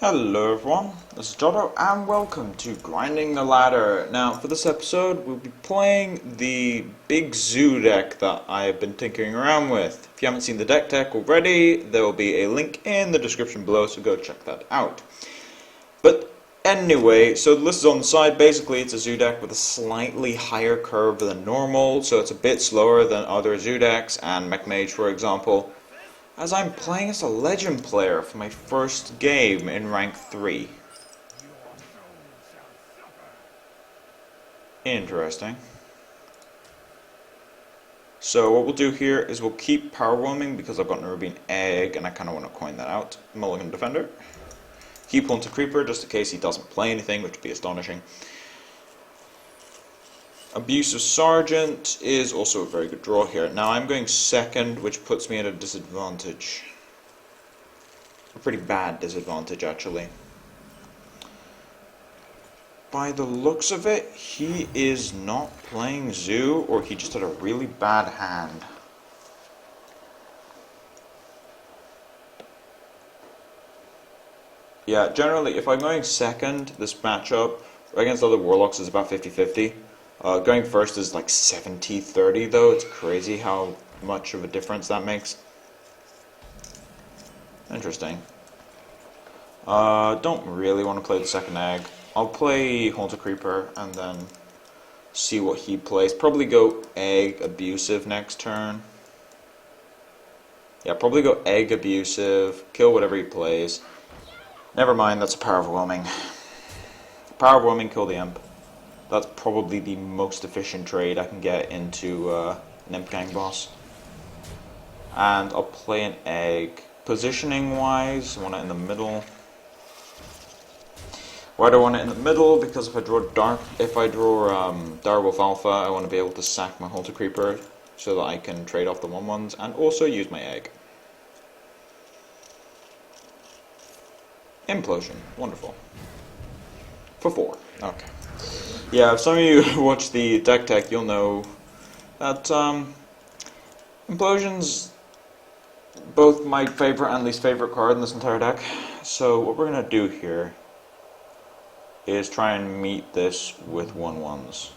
Hello everyone, this is Jotto and welcome to Grinding the Ladder. Now for this episode we'll be playing the big zoo deck that I've been tinkering around with. If you haven't seen the deck already, there will be a link in the description below, so go check that out. But anyway, so the list is on the side. Basically it's a zoo deck with a slightly higher curve than normal, so it's a bit slower than other zoo decks and Mech Mage for example, as I'm playing as a legend player for my first game in rank 3. Interesting. So what we'll do here is we'll keep power whelming because I've got an Ruby Egg and I kind of want to coin that out. Mulligan Defender. Keep Haunted Creeper just in case he doesn't play anything, which would be astonishing. Abusive Sergeant is also a very good draw here. Now I'm going second, which puts me at a disadvantage. A pretty bad disadvantage, actually. By the looks of it, he is not playing Zoo, or he just had a really bad hand. Yeah, generally, if I'm going second, this matchup against other Warlocks is about 50-50. Going first is like 70-30 though. It's crazy how much of a difference that makes. Interesting. Don't really want to play the second egg. I'll play Haunted Creeper and then see what he plays. Probably go Egg Abusive next turn. Yeah, probably go Egg Abusive, kill whatever he plays. Never mind, that's a Power Overwhelming. Power Overwhelming, kill the Imp. That's probably the most efficient trade I can get into an Imp Gang boss. And I'll play an Egg. Positioning wise, I want it in the middle. Why do I want it in the middle? Because if I draw Direwolf Alpha, I want to be able to sack my Haunted Creeper so that I can trade off the 1/1s and also use my Egg. Implosion, wonderful. For 4, okay. Yeah, if some of you watch the deck tech, you'll know that Implosion's both my favorite and least favorite card in this entire deck. So what we're going to do here is try and meet this with 1/1s.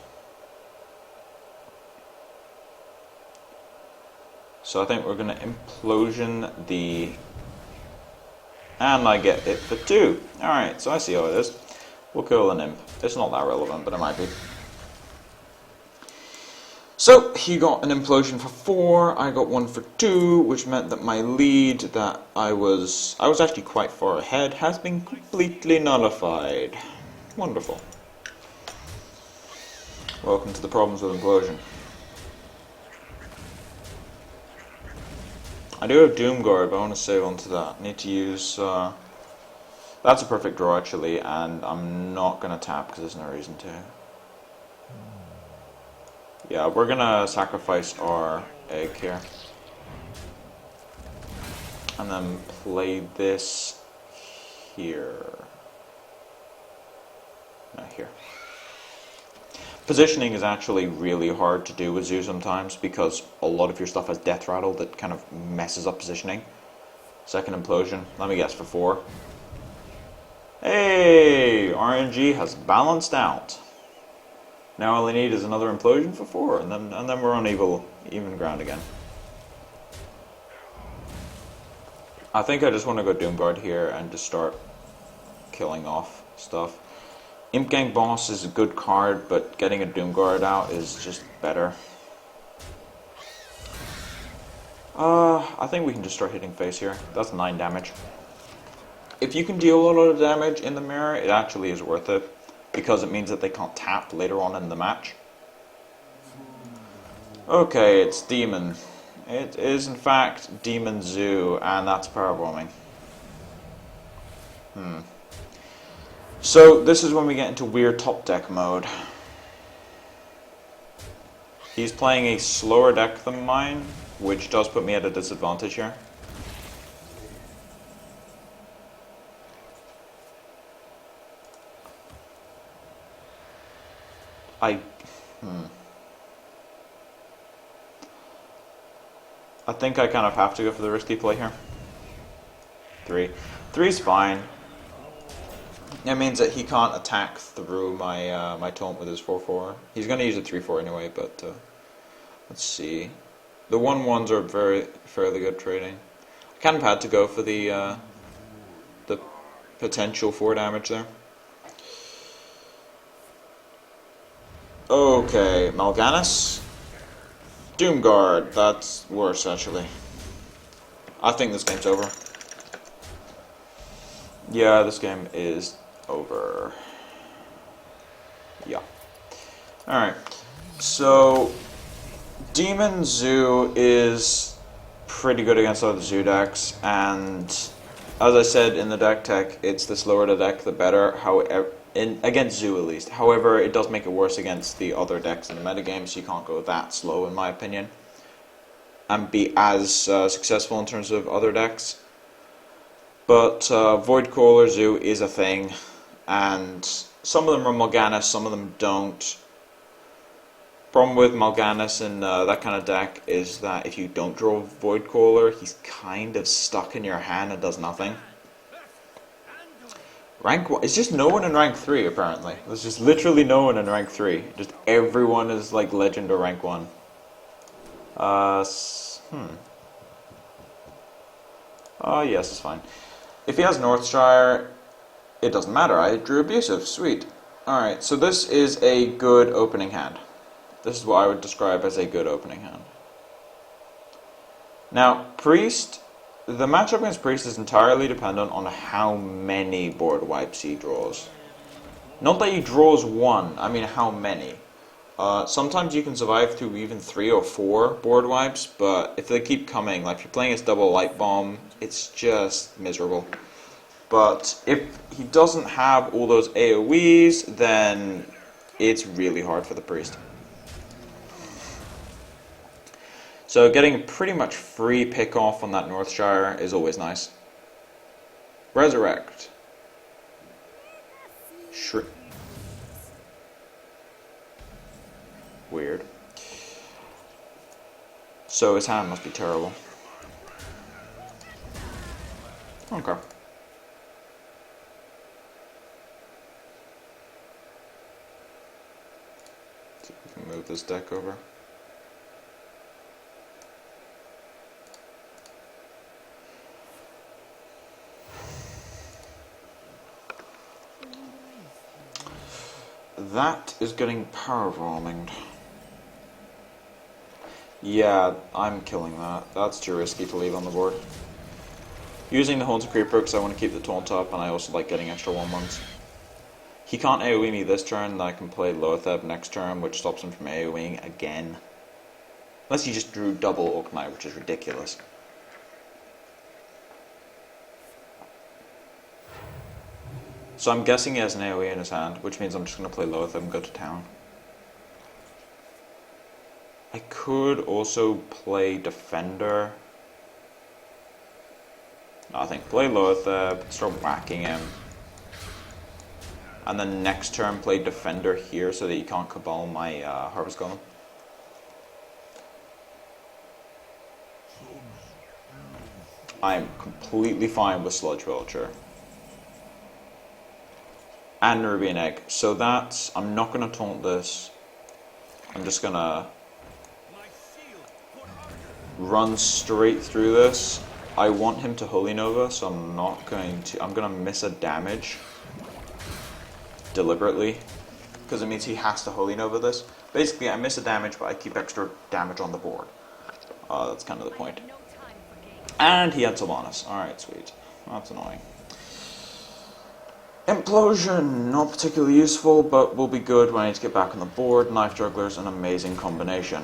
So I think we're going to Implosion the... and I get it for 2. Alright, so I see how it is. We'll kill an Imp. It's not that relevant, but it might be. So, he got an Implosion for 4, I got 1 for 2, which meant that my lead that I was actually quite far ahead has been completely nullified. Wonderful. Welcome to the problems with Implosion. I do have Doomguard, but I want to save onto that. I need to use... that's a perfect draw actually, and I'm not going to tap because there's no reason to. Yeah, we're going to sacrifice our Egg here. And then play this here. No, here. Positioning is actually really hard to do with Zoo sometimes because a lot of your stuff has Death Rattle that kind of messes up positioning. Second Implosion, let me guess, for 4. Hey, RNG has balanced out. Now all I need is another Implosion for 4, and then we're on even ground again. I think I just want to go Doomguard here and just start killing off stuff. Imp Gang Boss is a good card, but getting a Doomguard out is just better. I think we can just start hitting face here. That's 9 damage. If you can deal a lot of damage in the mirror, it actually is worth it, because it means that they can't tap later on in the match. Okay, it's Demon. It is in fact Demon Zoo, and that's Power Overwhelming. So this is when we get into weird top deck mode. He's playing a slower deck than mine, which does put me at a disadvantage here. I think I kind of have to go for the risky play here. 3. 3's fine. It means that he can't attack through my my taunt with his 4/4. He's going to use a 3/4 anyway, but let's see. The 1/1s are fairly good trading. I kind of had to go for the potential 4 damage there. Okay, Mal'Ganis. Doomguard, that's worse actually. I think this game's over. Yeah, this game is over. Yeah. Alright. So, Demon Zoo is pretty good against other Zoo decks, and as I said in the deck tech, it's the slower the deck, the better. However, against Zoo at least. However, it does make it worse against the other decks in the metagame, so you can't go that slow in my opinion, and be as successful in terms of other decks. But Voidcaller Zoo is a thing, and some of them are Mal'Ganis, some of them don't. Problem with Mal'Ganis and that kind of deck is that if you don't draw Voidcaller, he's kind of stuck in your hand and does nothing. Rank 1, it's just no one in rank 3 apparently. There's just literally no one in rank 3. Just everyone is like legend or rank 1. Oh yes, it's fine. If he has Northshire, it doesn't matter. I drew Abusive. Sweet. Alright, so this is a good opening hand. This is what I would describe as a good opening hand. Now, Priest, the matchup against Priest is entirely dependent on how many board wipes he draws. Not that he draws one, I mean how many. Sometimes you can survive through even 3 or 4 board wipes, but if they keep coming, like if you're playing his double light bomb, it's just miserable. But if he doesn't have all those AoEs, then it's really hard for the Priest. So getting pretty much free pick off on that Northshire is always nice. Resurrect. Weird. So his hand must be terrible. Okay. So we can move this deck over. That is getting power bombing. Yeah, I'm killing that. That's too risky to leave on the board. Using the Haunted Creeper because I want to keep the taunt up, and I also like getting extra 1/1s. He can't AoE me this turn, then I can play Loatheb next turn, which stops him from AoEing again. Unless he just drew double Orknight, which is ridiculous. So I'm guessing he has an AoE in his hand, which means I'm just going to play Loatheb and go to town. I could also play Defender. No, I think play Loatheb, start whacking him. And then next turn play Defender here so that you can't Cabal my Harvest Golem. I'm completely fine with Sludge Vulture. And Ruby and Egg. So that's, I'm not going to taunt this. I'm just going to run straight through this. I want him to Holy Nova, so I'm not going to, I'm going to miss a damage. Deliberately. Because it means he has to Holy Nova this. Basically, I miss a damage, but I keep extra damage on the board. That's kind of the point. And he had Sylvanas. Alright, sweet. That's annoying. Implosion, not particularly useful, but will be good when I need to get back on the board. Knife Juggler's an amazing combination.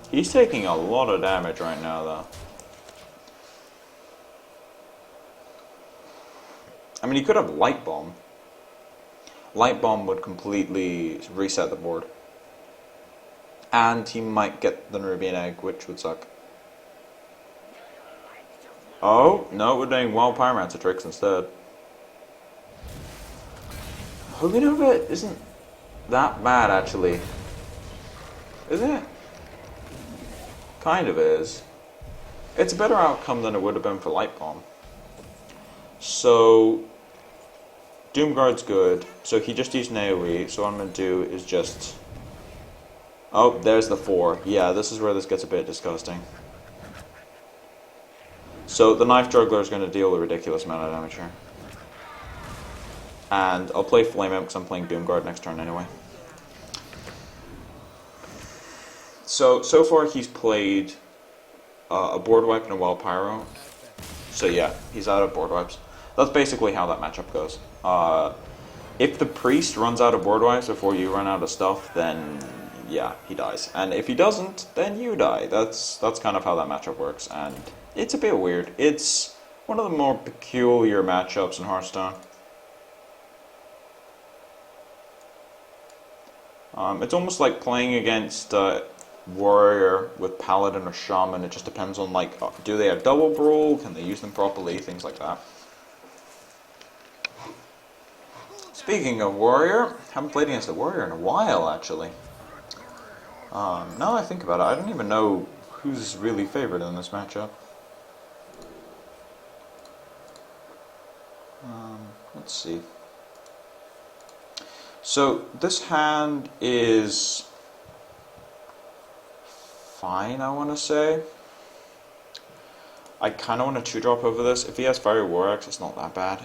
He's taking a lot of damage right now, though. I mean, he could have Light Bomb. Light Bomb would completely reset the board. And he might get the Nerubian Egg, which would suck. Oh, no, we're doing Wild Pyromancer tricks instead. Holy Nova isn't that bad, actually. Is it? Kind of is. It's a better outcome than it would have been for Light Bomb. So Doomguard's good. So he just used an AoE. So what I'm going to do is just... Oh, there's the 4. Yeah, this is where this gets a bit disgusting. So the Knife Juggler is going to deal a ridiculous amount of damage here. And I'll play Flame Imp because I'm playing Doomguard next turn anyway. So far he's played a board wipe and a Wild Pyro. So yeah, he's out of board wipes. That's basically how that matchup goes. If the priest runs out of board wipes before you run out of stuff, then yeah, he dies. And if he doesn't, then you die. That's kind of how that matchup works, and it's a bit weird. It's one of the more peculiar matchups in Hearthstone. It's almost like playing against Warrior with Paladin or Shaman. It just depends on, like, do they have double brawl? Can they use them properly? Things like that. Speaking of Warrior, haven't played against a Warrior in a while, actually. Now that I think about it, I don't even know who's really favored in this matchup. Let's see. So this hand is fine, I want to say. I kind of want to 2-drop over this. If he has Fiery War Axe, it's not that bad.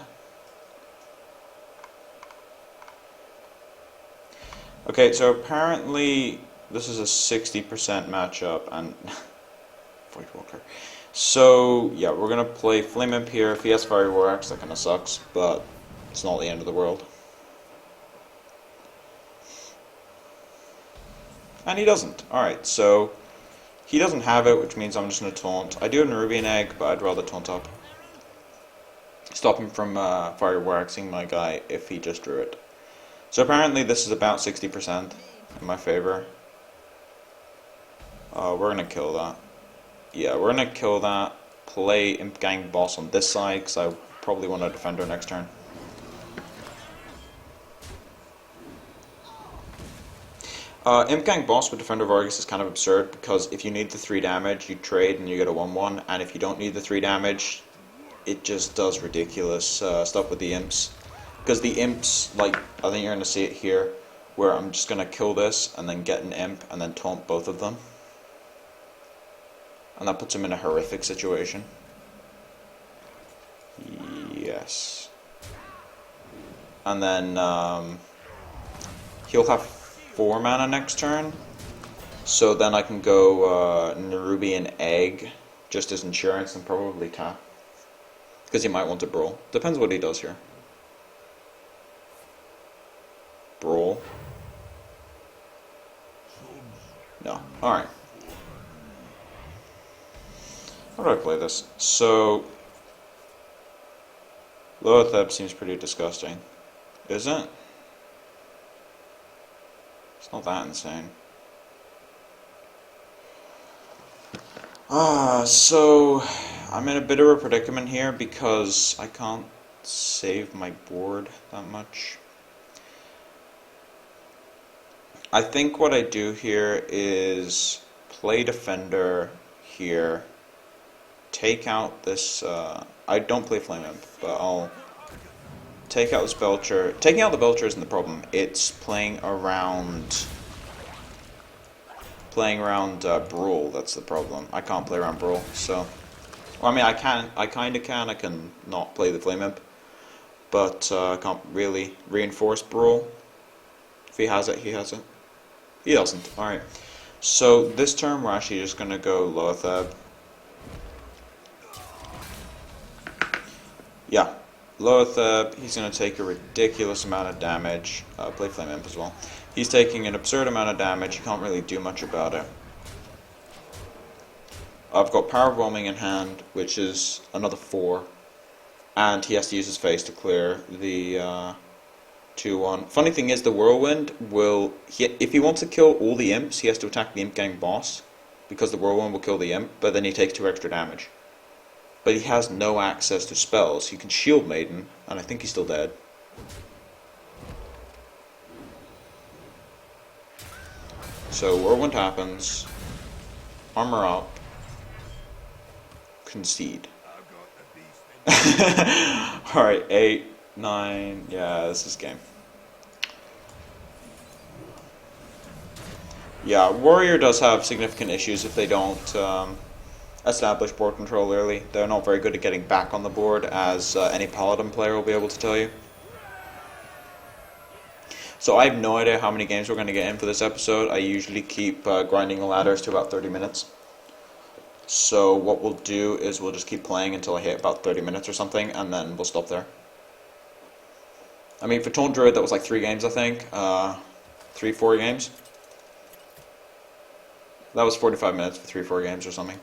Okay, so apparently this is a 60% matchup and Void Walker. So yeah, we're gonna play Flame Imp here. If he has Fiery War Axe, that kind of sucks, but it's not the end of the world. And he doesn't. Alright, so he doesn't have it, which means I'm just going to taunt. I do have an Nerubian Egg, but I'd rather taunt up. Stop him from Fire Waxing my guy if he just drew it. So apparently this is about 60% in my favor. We're going to kill that. Yeah, we're going to kill that. Play Imp Gang Boss on this side, because I probably want a Defender next turn. Imp Gang Boss with Defender of Argus is kind of absurd, because if you need the 3 damage, you trade and you get a 1-1, and if you don't need the 3 damage, it just does ridiculous stuff with the Imps. Because the Imps, like, I think you're going to see it here, where I'm just going to kill this, and then get an Imp, and then taunt both of them. And that puts him in a horrific situation. Yes. And then, he'll have 4 mana next turn, so then I can go Nerubian Egg just as insurance and probably tap, because he might want to brawl. Depends what he does here. Brawl. No. Alright. How do I play this? So Loatheb seems pretty disgusting. Isn't it? It's not that insane. So I'm in a bit of a predicament here because I can't save my board that much. I think what I do here is play Defender here, take out this, I don't play Flame Imp, but I'll take out this Belcher. Taking out the Belcher isn't the problem, it's playing around Brawl that's the problem. I can't play around Brawl, so... Well, I mean, I can not play the Flame Imp, but I can't really reinforce Brawl. If he has it, he has it. He doesn't. Alright. So this turn we're actually just going to go Loatheb. Yeah. Loatheb, he's going to take a ridiculous amount of damage. Play Flame Imp as well. He's taking an absurd amount of damage. You can't really do much about it. I've got Power Overwhelming in hand, which is another 4. And he has to use his face to clear the 2-1. Funny thing is, the Whirlwind will... if he wants to kill all the Imps, he has to attack the Imp Gang boss, because the Whirlwind will kill the Imp, but then he takes 2 extra damage. But he has no access to spells. He can Shield Maiden, and I think he's still dead. So Whirlwind happens, armor up, concede. Alright, 8, 9, yeah, this is game. Yeah, Warrior does have significant issues if they don't establish board control early. They're not very good at getting back on the board, as any Paladin player will be able to tell you. So I have no idea how many games we're going to get in for this episode. I usually keep grinding the ladders to about 30 minutes. So what we'll do is we'll just keep playing until I hit about 30 minutes or something, and then we'll stop there. I mean, for Taunt Druid, that was like 3 games, I think. 3-4 games. That was 45 minutes for 3-4 games or something.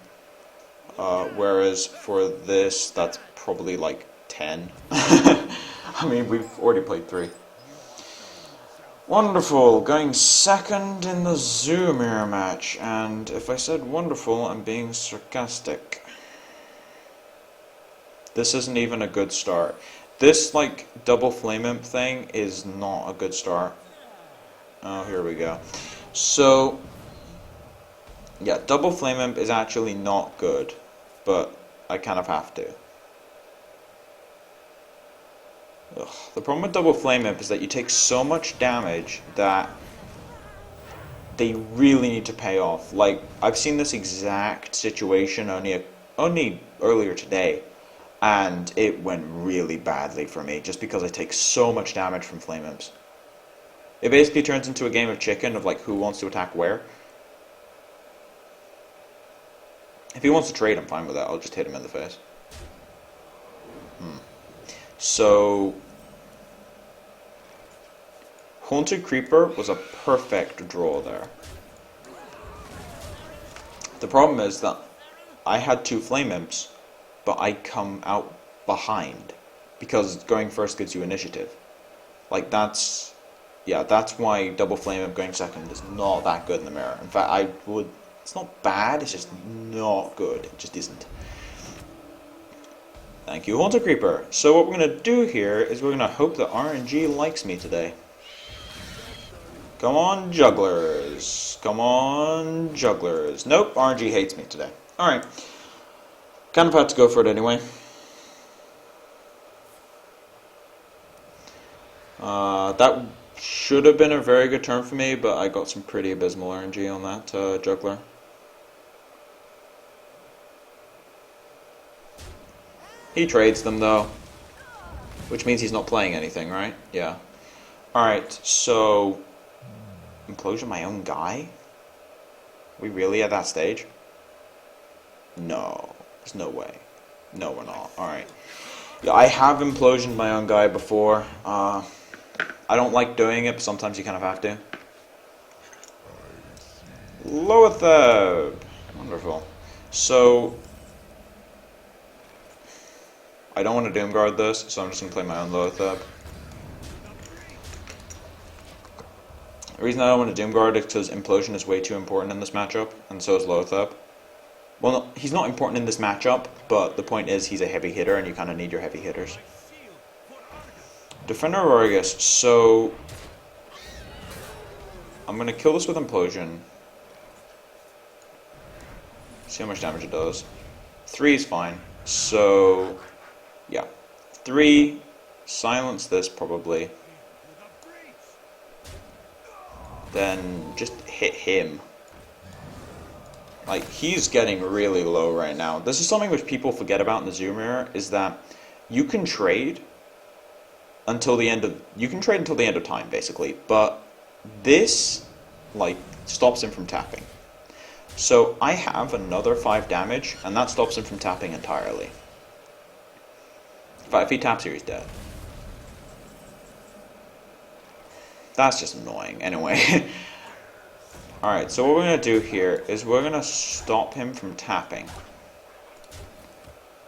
Whereas for this, that's probably like 10. I mean, we've already played 3. Wonderful, going second in the Zoo Mirror match, and if I said wonderful, I'm being sarcastic. This isn't even a good start. This, like, double Flame Imp thing is not a good start. Oh, here we go. So, yeah, double Flame Imp is actually not good, but I kind of have to. Ugh. The problem with double Flame Imp is that you take so much damage that they really need to pay off. Like, I've seen this exact situation only earlier today, and it went really badly for me just because I take so much damage from Flame Imps. It basically turns into a game of chicken of like who wants to attack where. If he wants to trade, I'm fine with that. I'll just hit him in the face. So, Haunted Creeper was a perfect draw there. The problem is that I had 2 Flame Imps, but I come out behind, because going first gives you initiative. Like, that's why double Flame Imp going second is not that good in the mirror. In fact, it's not bad, it's just not good. It just isn't. Thank you, Haunted Creeper. So what we're going to do here is we're going to hope that RNG likes me today. Come on, jugglers. Come on, jugglers. Nope, RNG hates me today. Alright. Kind of had to go for it anyway. That should have been a very good turn for me, but I got some pretty abysmal RNG on that juggler. He trades them, though, which means he's not playing anything, right? Yeah. Alright, so... Implosion my own guy? We really at that stage? No. There's no way. No, we're not. Alright. Yeah, I have implosioned my own guy before. I don't like doing it, but sometimes you kind of have to. Loatheb! Wonderful. So... I don't want to Doomguard this, so I'm just going to play my own Loatheb. The reason I don't want to Doomguard is because Implosion is way too important in this matchup, and so is Loatheb. Well, no, he's not important in this matchup, but the point is he's a heavy hitter, and you kind of need your heavy hitters. Defender Aurigus, so... I'm going to kill this with Implosion. See how much damage it does. 3 is fine, so... Yeah, 3, silence this probably, then just hit him. Like, he's getting really low right now. This is something which people forget about in the Zoo Mirror, is that you can trade until the end of time, basically, but this, like, stops him from tapping. So I have another 5 damage, and that stops him from tapping entirely. If he taps here, he's dead. That's just annoying. Anyway. Alright, so what we're going to do here is we're going to stop him from tapping.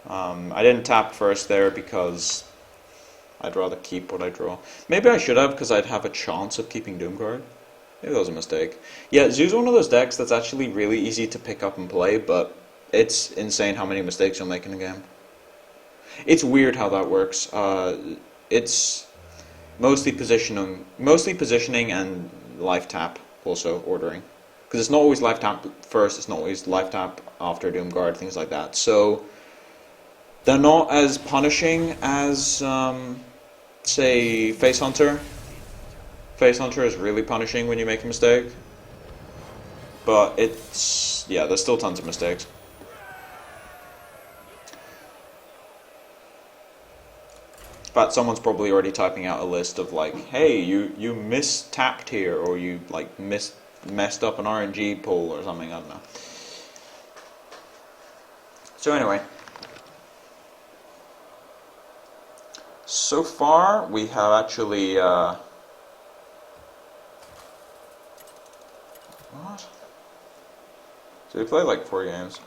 I didn't tap first there because I'd rather keep what I draw. Maybe I should have, because I'd have a chance of keeping Doomguard. Maybe that was a mistake. Yeah, Zoo's one of those decks that's actually really easy to pick up and play, but it's insane how many mistakes you'll make in a game. It's weird how that works. It's mostly positioning and life tap also ordering. Because it's not always life tap first, it's not always life tap after Doomguard, things like that. So They're not as punishing as, say, Face Hunter. Face Hunter is really punishing when you make a mistake. But it's... yeah, there's still tons of mistakes. In fact, someone's probably already typing out a list of like, hey, you mistapped here, or you like messed up an RNG pull or something, I don't know. So anyway, so far we have actually what? So we played like 4 games.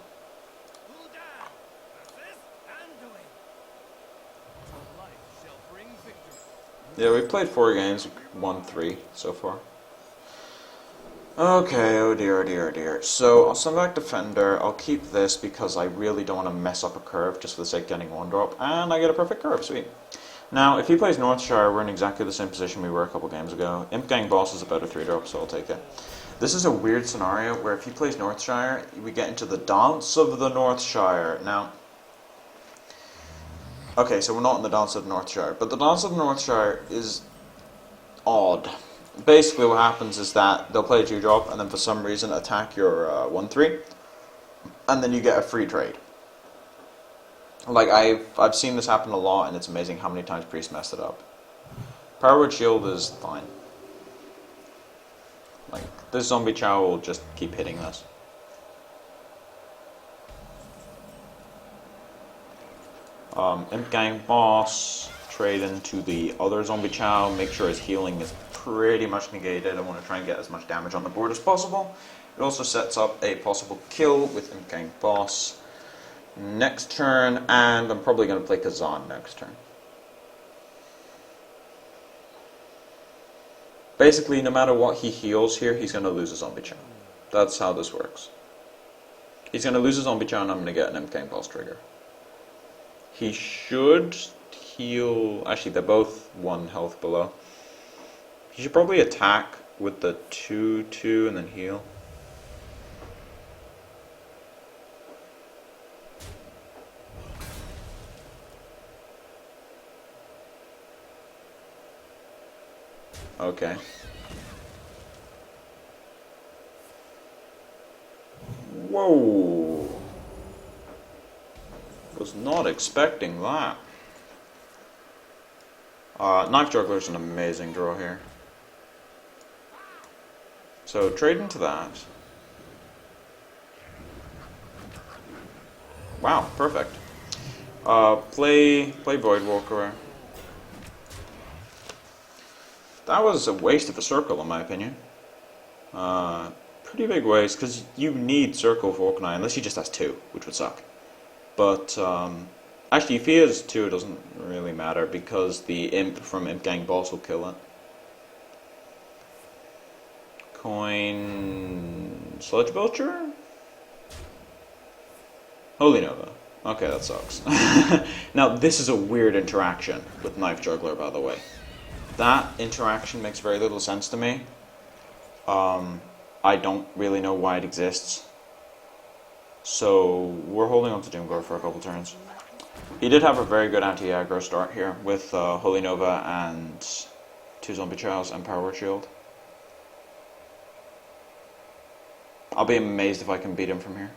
Yeah, we played 4 games, won 3 so far. Okay, oh dear, oh dear, oh dear. So, I'll send back Defender, I'll keep this because I really don't want to mess up a curve just for the sake of getting 1-drop, and I get a perfect curve, sweet. Now, if he plays Northshire, we're in exactly the same position we were a couple games ago. Imp Gang Boss is a better 3-drop, so I'll take it. This is a weird scenario where if he plays Northshire, we get into the Dance of the Northshire. Now, okay, so we're not in the Dance of the Northshire, but the Dance of the Northshire is odd. Basically what happens is that they'll play a 2-drop and then for some reason attack your 1-3, and then you get a free trade. Like, I've seen this happen a lot, and it's amazing how many times Priest messed it up. Power Shield is fine. Like, this Zombie Chow will just keep hitting this. Imp Gang Boss, trade into the other Zombie Chow, make sure his healing is pretty much negated. I want to try and get as much damage on the board as possible. It also sets up a possible kill with Imp Gang Boss next turn, and I'm probably going to play Kazan next turn. Basically, no matter what he heals here, he's going to lose a Zombie Chow. That's how this works. He's going to lose a Zombie Chow, and I'm going to get an Imp Gang Boss trigger. He should heal... actually, they're both 1 health below. He should probably attack with the 2-2 and then heal. Okay. Whoa! Was not expecting that. Knife Juggler's an amazing draw here. So trade into that. Wow, perfect. Play Voidwalker. That was a waste of a circle, in my opinion. Pretty big waste, because you need circle for Orkney, unless he just has 2, which would suck. But, actually, if he has 2, it doesn't really matter, because the Imp from Imp Gang Boss will kill it. Coin... Sludge Belcher? Holy Nova. Okay, that sucks. Now, this is a weird interaction with Knife Juggler, by the way. That interaction makes very little sense to me. I don't really know why it exists. So, we're holding on to Doomguard for a couple turns. He did have a very good anti-aggro start here with Holy Nova and 2 Zombie Chows and Power Shield. I'll be amazed if I can beat him from here.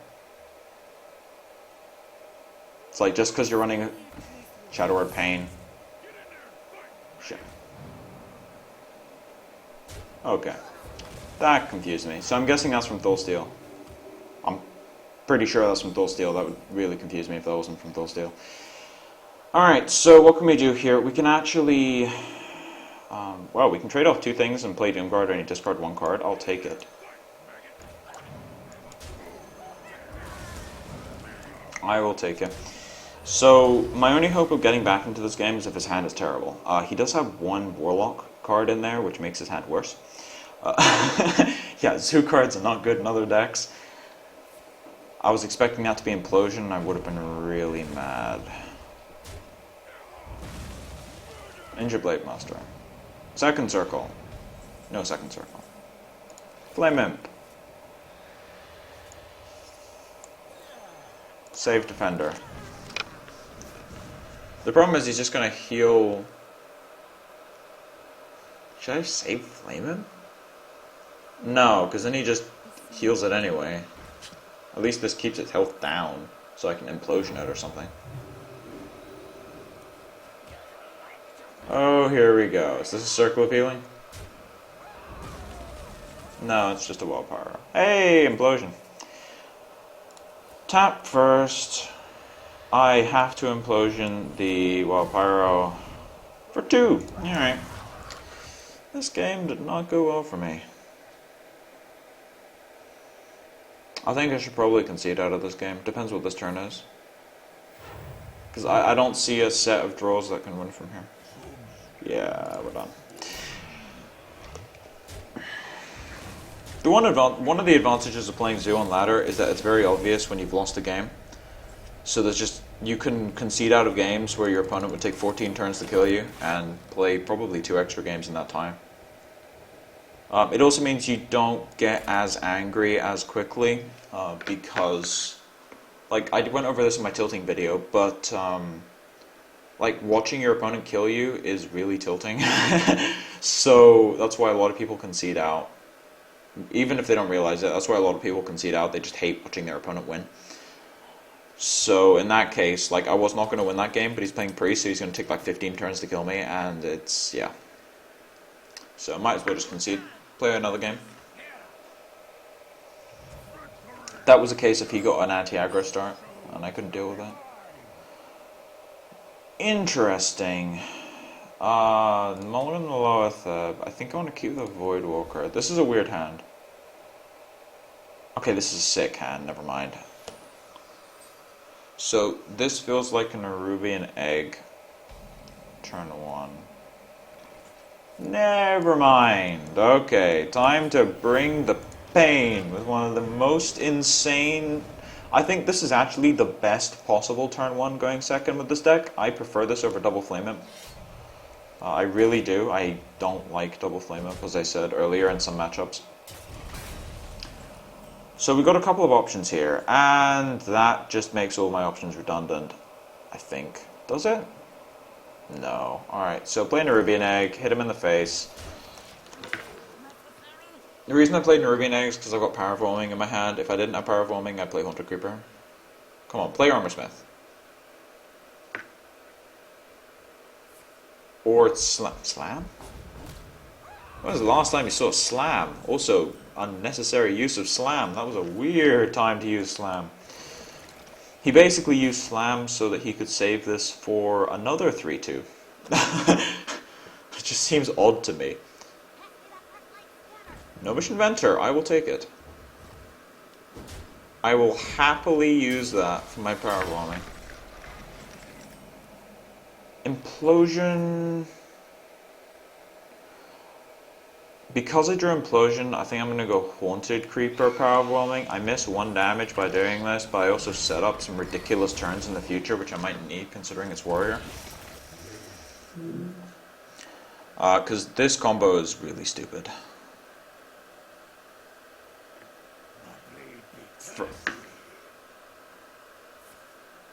It's like, just because you're running Shadow Word Pain. Shit. Okay. That confused me. So I'm guessing that's from Thulsteel. I'm pretty sure that's from Thulsteel. That would really confuse me if that wasn't from Thulsteel. Alright, so what can we do here? We can actually... well, we can trade off 2 things and play Doomguard and discard 1 card. I'll take it. I will take it. So, my only hope of getting back into this game is if his hand is terrible. He does have 1 Warlock card in there, which makes his hand worse. Yeah, zoo cards are not good in other decks. I was expecting that to be Implosion, and I would have been really mad. Ninja Blade Master. Second Circle. No second circle. Flame Imp. Save Defender. The problem is he's just gonna heal. Should I save flame him? No, because then he just heals it anyway. At least this keeps its health down, so I can implosion it or something. Oh, here we go. Is this a circle of healing? No, it's just a wild pyro. Hey, implosion. Tap first. I have to implosion the wild pyro for 2. Alright. This game did not go well for me. I think I should probably concede out of this game. Depends what this turn is. Because I don't see a set of draws that can win from here. Yeah, we're done. One of the advantages of playing Zoo on ladder is that it's very obvious when you've lost a game. So there's just, you can concede out of games where your opponent would take 14 turns to kill you and play probably 2 extra games in that time. It also means you don't get as angry as quickly because, like, I went over this in my tilting video, but like, watching your opponent kill you is really tilting. So that's why a lot of people concede out. Even if they don't realize it, that's why a lot of people concede out. They just hate watching their opponent win. So in that case, like, I was not going to win that game, but he's playing priest, so he's going to take like 15 turns to kill me, and it's, yeah. So I might as well just concede. Play another game. That was a case if he got an anti-aggro start, and I couldn't deal with that. Interesting. Mulligan the Loeth, I think I want to keep the Voidwalker. This is a weird hand. Okay, this is a sick hand, never mind. So, this feels like an Arubian Egg. Turn 1. Never mind. Okay, time to bring the pain with one of the most insane... I think this is actually the best possible turn 1 going second with this deck. I prefer this over Double Flame Imp. I really do. I don't like Double Flame Imp, as I said earlier in some matchups. So we got a couple of options here, and that just makes all my options redundant, I think. Does it? No. Alright, so play an Nerubian Egg, hit him in the face. The reason I played Nerubian Egg is because I've got Power Overwhelming in my hand. If I didn't have Power Overwhelming, I'd play Haunted Creeper. Come on, play Armor Smith. Or Slam? When was the last time you saw Slam? Also, unnecessary use of Slam. That was a weird time to use Slam. He basically used Slam so that he could save this for another 3-2. It just seems odd to me. Gnomish Inventor, I will take it. I will happily use that for my Power Overwhelming. Implosion... Because I drew Implosion, I think I'm going to go Haunted Creeper Power Overwhelming. I miss 1 damage by doing this, but I also set up some ridiculous turns in the future, which I might need considering it's Warrior. Because this combo is really stupid.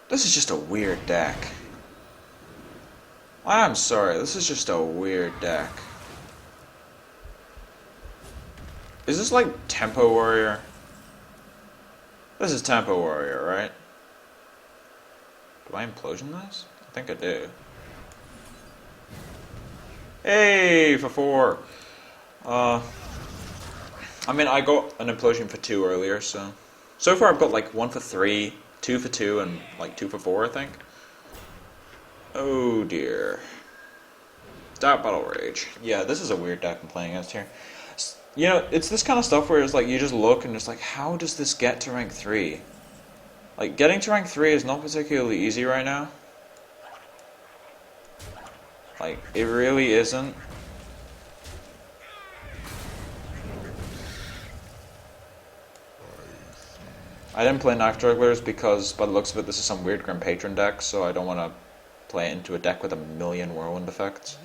This is just a weird deck. I'm sorry, this is just a weird deck. Is this like Tempo Warrior? This is Tempo Warrior, right? Do I Implosion this? I think I do. Hey, for 4. I mean, I got an Implosion for 2 earlier, so... So far I've got like 1 for 3, 2 for 2, and like 2 for 4, I think. Oh dear. Dark Battle Rage. Yeah, this is a weird deck I'm playing against here. You know, it's this kind of stuff where it's like you just look and it's like, how does this get to rank 3? Like, getting to rank 3 is not particularly easy right now. Like, it really isn't. I didn't play Knife Jugglers because, by the looks of it, this is some weird Grim Patron deck, so I don't want to play it into a deck with a million Whirlwind effects.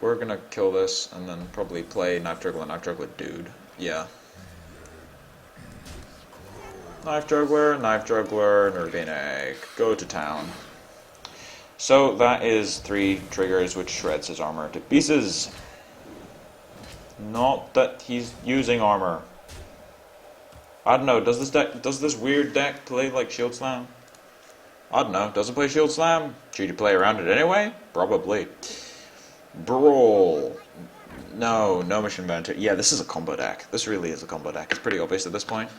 We're gonna kill this and then probably play Knife Juggler Dude. Yeah. Knife juggler, nervine egg. Go to town. So that is 3 triggers, which shreds his armor to pieces. Not that he's using armor. I don't know, does this weird deck play like Shield Slam? I don't know, does it play Shield Slam? Should you play around it anyway? Probably. Brawl. No Mission Inventor. Yeah, this is a combo deck. This really is a combo deck. It's pretty obvious at this point.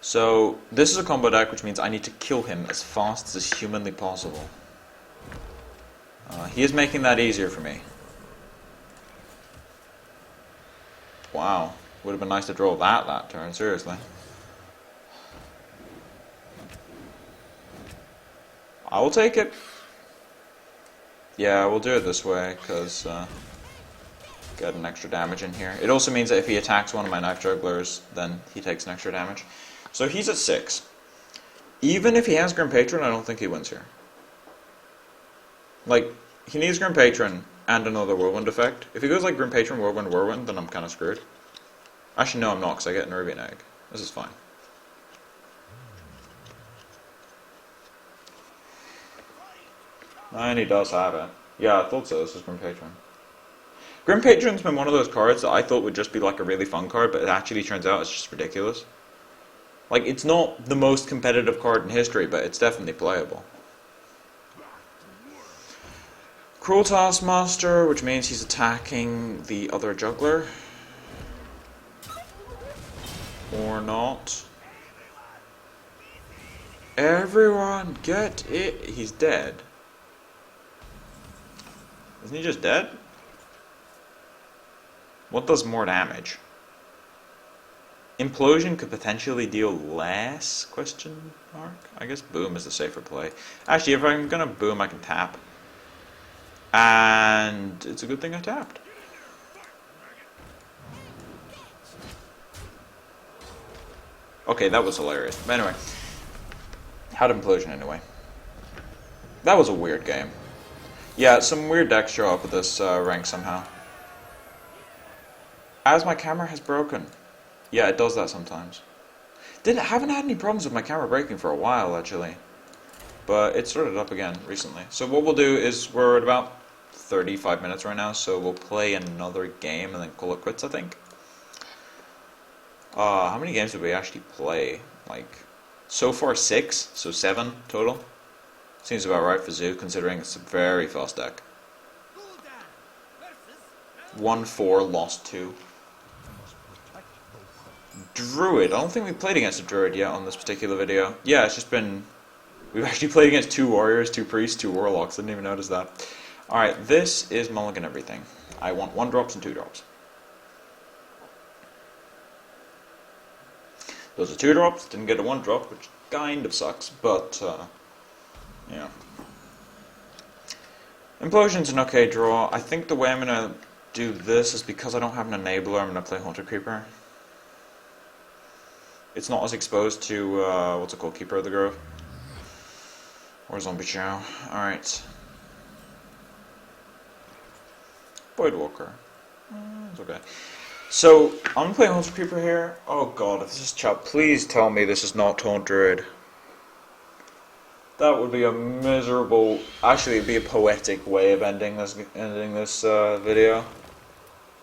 So, this is a combo deck, which means I need to kill him as fast as is humanly possible. He is making that easier for me. Wow. Would have been nice to draw that turn, seriously. I will take it. Yeah, we'll do it this way, because get an extra damage in here. It also means that if he attacks one of my knife jugglers, then he takes an extra damage. So he's at 6. Even if he has Grim Patron, I don't think he wins here. Like, he needs Grim Patron and another Whirlwind effect. If he goes like Grim Patron, Whirlwind, then I'm kind of screwed. Actually, no, I'm not, because I get an Nervian Egg. This is fine. And he does have it. Yeah, I thought so. This is Grim Patron. Grim Patron's been one of those cards that I thought would just be like a really fun card, but it actually turns out it's just ridiculous. Like, it's not the most competitive card in history, but it's definitely playable. Cruel Taskmaster, which means he's attacking the other juggler. Or not. Everyone, get it. He's dead. Isn't he just dead? What does more damage? Implosion could potentially deal less? Question mark? I guess boom is the safer play. Actually, if I'm gonna boom, I can tap. And it's a good thing I tapped. Okay, that was hilarious. But anyway, how'd implosion anyway? That was a weird game. Yeah, some weird decks show up at this rank somehow. As my camera has broken. Yeah, it does that sometimes. Haven't had any problems with my camera breaking for a while, actually. But it started up again recently. So what we'll do is, we're at about 35 minutes right now, so we'll play another game and then call it quits, I think. How many games did we actually play? Like, so far 6, so 7 total. Seems about right for Zoo, considering it's a very fast deck. 1-4, lost 2. Druid. I don't think we played against a Druid yet on this particular video. Yeah, it's just been... We've actually played against 2 Warriors, 2 Priests, 2 Warlocks. Didn't even notice that. Alright, this is mulligan everything. I want 1-drops and 2-drops. Those are 2-drops. Didn't get a 1-drop, which kind of sucks, but... yeah. Implosion's an okay draw. I think the way I'm going to do this is because I don't have an enabler, I'm going to play Haunted Creeper. It's not as exposed to, what's it called, Keeper of the Grove? Or Zombie Chow. Alright. Voidwalker. It's okay. So, I'm going to play Haunted Creeper here. Oh god, if this is Chow, please tell me this is not Taunt Druid. That would be a miserable... Actually, it'd be a poetic way of ending this video.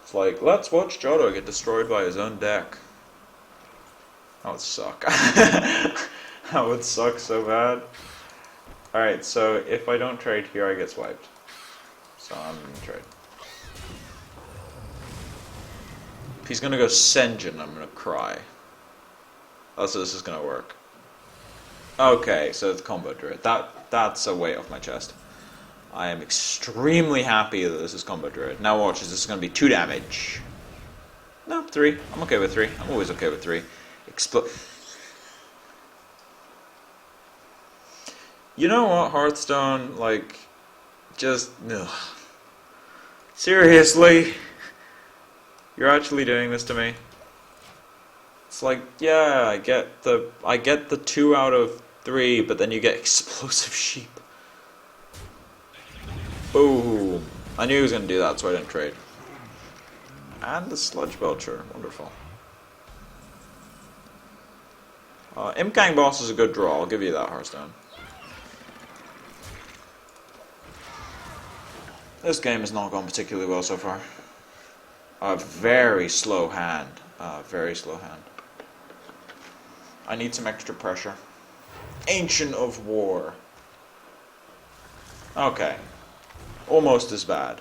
It's like, let's watch Jotto get destroyed by his own deck. That would suck. That would suck so bad. Alright, so if I don't trade here, I get swiped. So I'm gonna trade. If he's gonna go Senjin, I'm gonna cry. That's how this is gonna work. Okay, so it's Combo Druid. That's a weight off my chest. I am extremely happy that this is Combo Druid. Now watch, this is going to be 2 damage. No, 3. I'm okay with 3. I'm always okay with 3. You know what, Hearthstone? Like, just... ugh. Seriously? You're actually doing this to me? It's like, yeah, I get the 2 out of 3, but then you get Explosive Sheep. Boom. I knew he was going to do that, so I didn't trade. And the Sludge Belcher. Wonderful. Imp Gang boss is a good draw, I'll give you that, Hearthstone. This game has not gone particularly well so far. A very slow hand. Very slow hand. I need some extra pressure. Ancient of War. Okay. Almost as bad.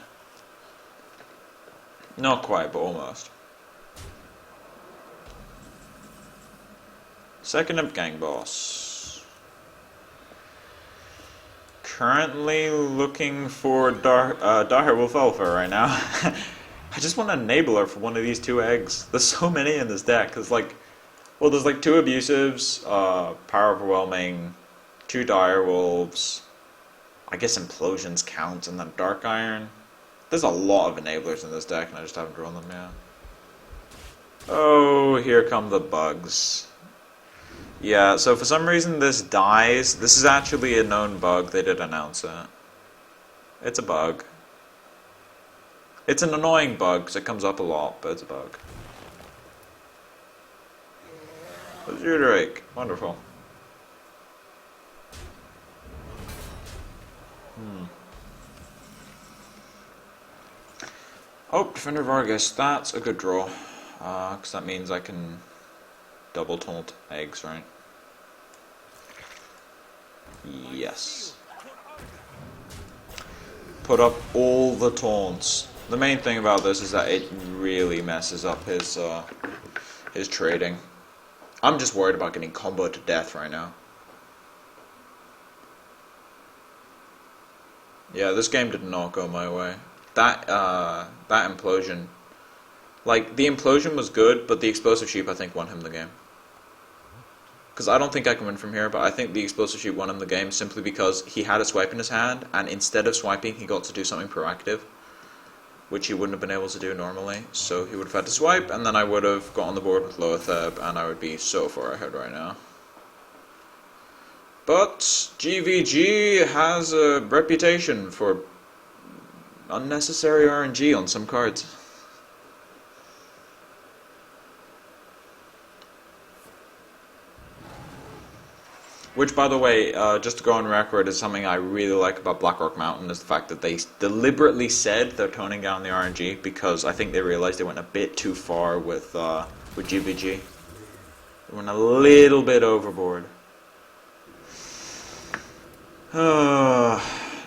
Not quite, but almost. Second Imp Gang boss. Currently looking for Dire Wolf Alpha right now. I just want an enabler for one of these 2 eggs. There's so many in this deck. There's like, well, there's like 2 Abusives, Power Overwhelming, 2 Dire Wolves. I guess Implosions count, and then Dark Iron. There's a lot of enablers in this deck, and I just haven't drawn them yet. Oh, here come the bugs. Yeah, so for some reason this dies. This is actually a known bug. They did announce it. It's a bug. It's an annoying bug because it comes up a lot, but it's a bug. Azure Drake. Wonderful. Oh, Defender Vargas. That's a good draw. Because that means I can double taunt eggs, right? Yes. Put up all the taunts. The main thing about this is that it really messes up his trading. I'm just worried about getting comboed to death right now. Yeah, this game did not go my way. That implosion. Like, the implosion was good, but the explosive sheep, I think, won him the game. Because I don't think I can win from here, but I think the explosive sheep won him the game simply because he had a swipe in his hand, and instead of swiping, he got to do something proactive, which he wouldn't have been able to do normally. So he would have had to swipe, and then I would have got on the board with Loatheb, and I would be so far ahead right now. But GVG has a reputation for unnecessary RNG on some cards. Which, by the way, just to go on record, is something I really like about Blackrock Mountain, is the fact that they deliberately said they're toning down the RNG, because I think they realized they went a bit too far with GVG. They went a little bit overboard.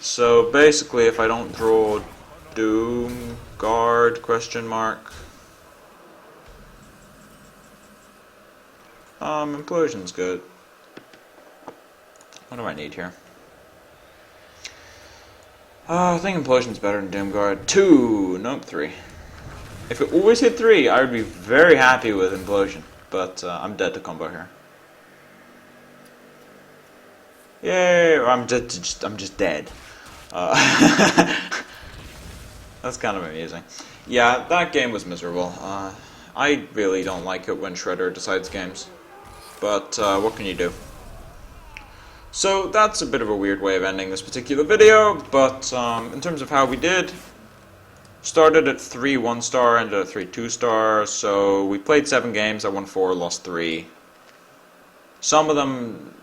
So basically, if I don't draw Doom Guard, question mark. Implosion's good. What do I need here? I think Implosion's better than Doom Guard. 2, nope, 3. If it always hit 3, I would be very happy with Implosion, but I'm dead to combo here. Yay! Or I'm just dead. That's kind of amusing. Yeah, that game was miserable. I really don't like it when Shredder decides games, but what can you do? So that's a bit of a weird way of ending this particular video, but in terms of how we did, started at 3 1-star, ended at 3 2-star, so we played 7 games, I won 4, lost 3. Some of them,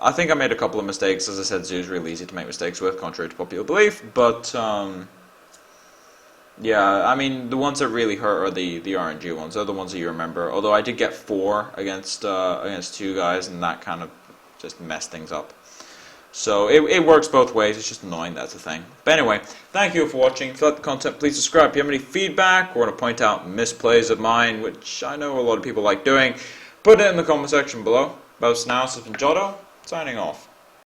I think I made a couple of mistakes. As I said, Zoo's really easy to make mistakes with, contrary to popular belief, but yeah, I mean, the ones that really hurt are the RNG ones. They're the ones that you remember, although I did get 4 against 2 guys, and that kind of just mess things up. So it works both ways. It's just annoying, that's the thing. But anyway, thank you for watching. If you like the content, please subscribe. If you have any feedback or want to point out misplays of mine, which I know a lot of people like doing, put it in the comment section below. About now, this has been Jotto, signing off.